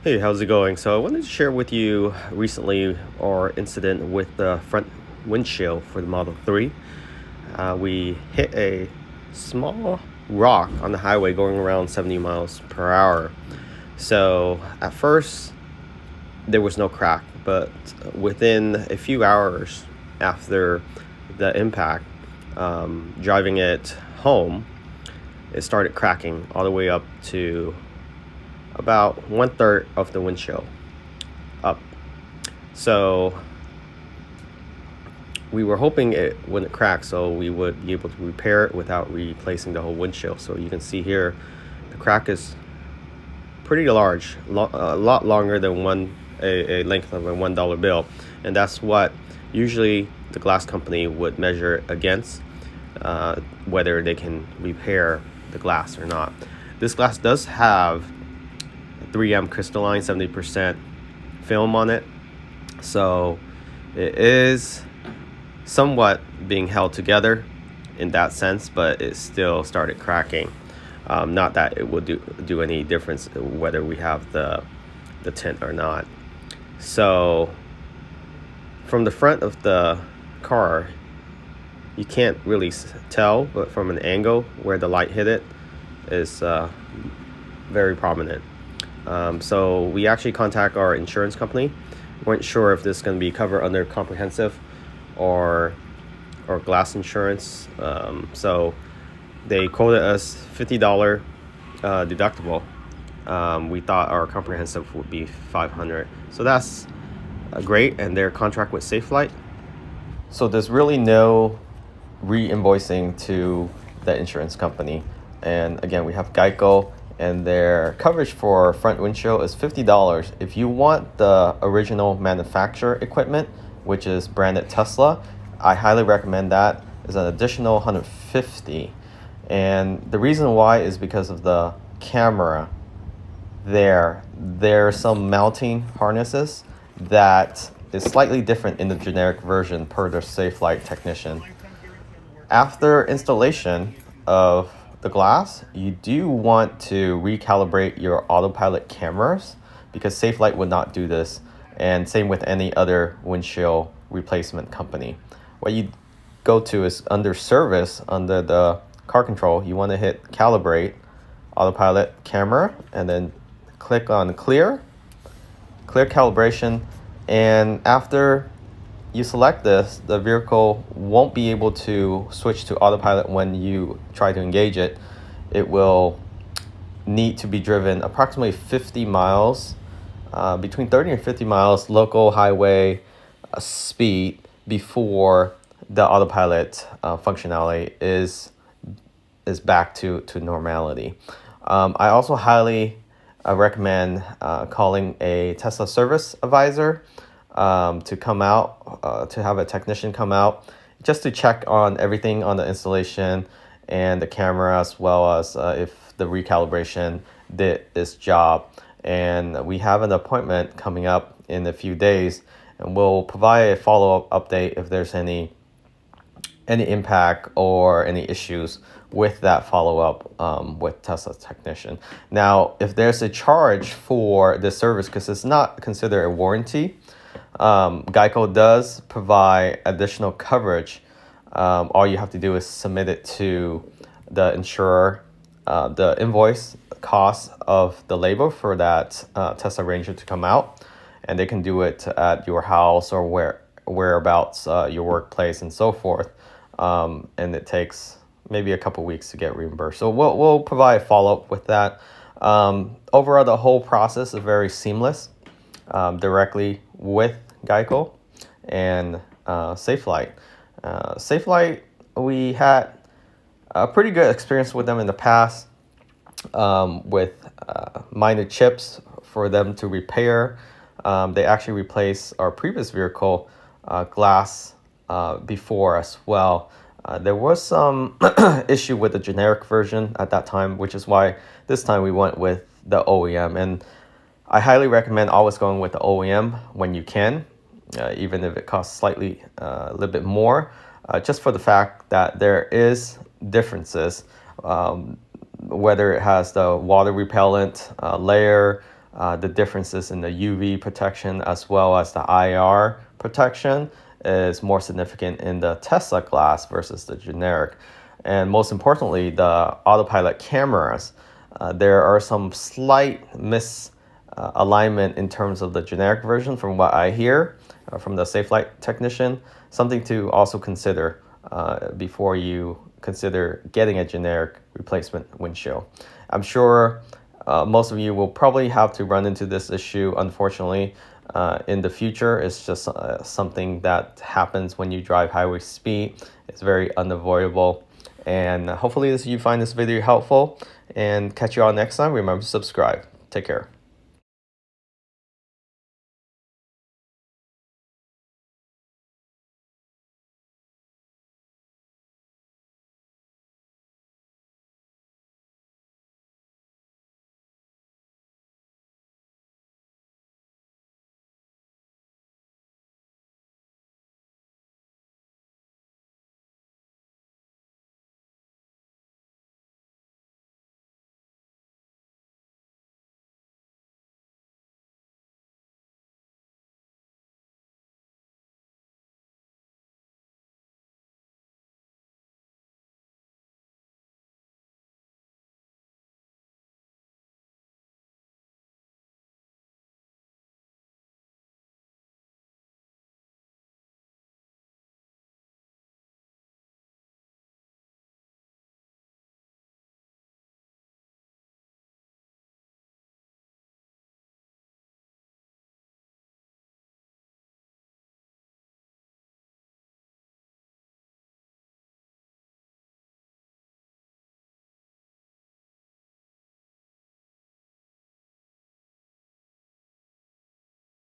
Hey, how's it going? So I wanted to share with you recently our incident with the front windshield for the Model 3. We hit a small rock on the highway going around 70 miles per hour. So at first, there was no crack, but within a few hours after the impact, driving it home, it started cracking all the way up to about 1/3 of the windshield up. So we were hoping it wouldn't crack, so we would be able to repair it without replacing the whole windshield. So you can see here, the crack is pretty large, a lot longer than a length of a $1 bill, and that's what usually the glass company would measure against, whether they can repair the glass or not. This glass does have 3M crystalline 70% film on it, so it is somewhat being held together in that sense, but it still started cracking. Not that it will do any difference whether we have the tint or not. So from the front of the car, you can't really tell, but from an angle where the light hit it is very prominent. So we actually contact our insurance company. Weren't sure if this is going to be covered under comprehensive or glass insurance. So they quoted us $50 deductible. We thought our comprehensive would be $500. So that's great, and their contract with Safelite. So there's really no re-invoicing to the insurance company. And again, we have Geico, and their coverage for front windshield is $50. If you want the original manufacturer equipment, which is branded Tesla, I highly recommend that. Is an additional $150. And the reason why is because of the camera. There are some mounting harnesses that is slightly different in the generic version per the Safelite technician. After installation of the glass, you do want to recalibrate your autopilot cameras because Safelite would not do this, and same with any other windshield replacement company. What you go to is under service, under the car control, you want to hit calibrate autopilot camera and then click on clear calibration, and after you select this, the vehicle won't be able to switch to autopilot when you try to engage it. It will need to be driven approximately 50 miles, between 30 and 50 miles local highway speed before the autopilot functionality is back to normality. I also highly recommend calling a Tesla service advisor to come out, to have a technician come out just to check on everything on the installation and the camera, as well as if the recalibration did its job. And we have an appointment coming up in a few days, and we'll provide a follow-up update if there's any impact or any issues with that follow-up with Tesla's technician. Now, if there's a charge for this service, because it's not considered a warranty, Geico does provide additional coverage. All you have to do is submit it to the insurer, the invoice cost of the labor for that Tesla Ranger to come out, and they can do it at your house or whereabouts, your workplace and so forth. And it takes maybe a couple weeks to get reimbursed. So we'll provide a follow-up with that. Overall, the whole process is very seamless, directly with Geico and Safelite. Safelite, we had a pretty good experience with them in the past, with minor chips for them to repair. They actually replaced our previous vehicle glass before as well. There was some issue with the generic version at that time, which is why this time we went with the OEM. And I highly recommend always going with the OEM when you can, even if it costs slightly a little bit more, just for the fact that there is differences, whether it has the water repellent layer, the differences in the UV protection as well as the IR protection is more significant in the Tesla glass versus the generic. And most importantly, the autopilot cameras, there are some slight misalignment in terms of the generic version from what I hear from the Safe Light technician. Something to also consider before you consider getting a generic replacement windshield. I'm sure most of you will probably have to run into this issue, unfortunately, in the future. It's just something that happens when you drive highway speed. It's very unavoidable. And hopefully you find this video helpful, and catch you all next time. Remember to subscribe. Take care.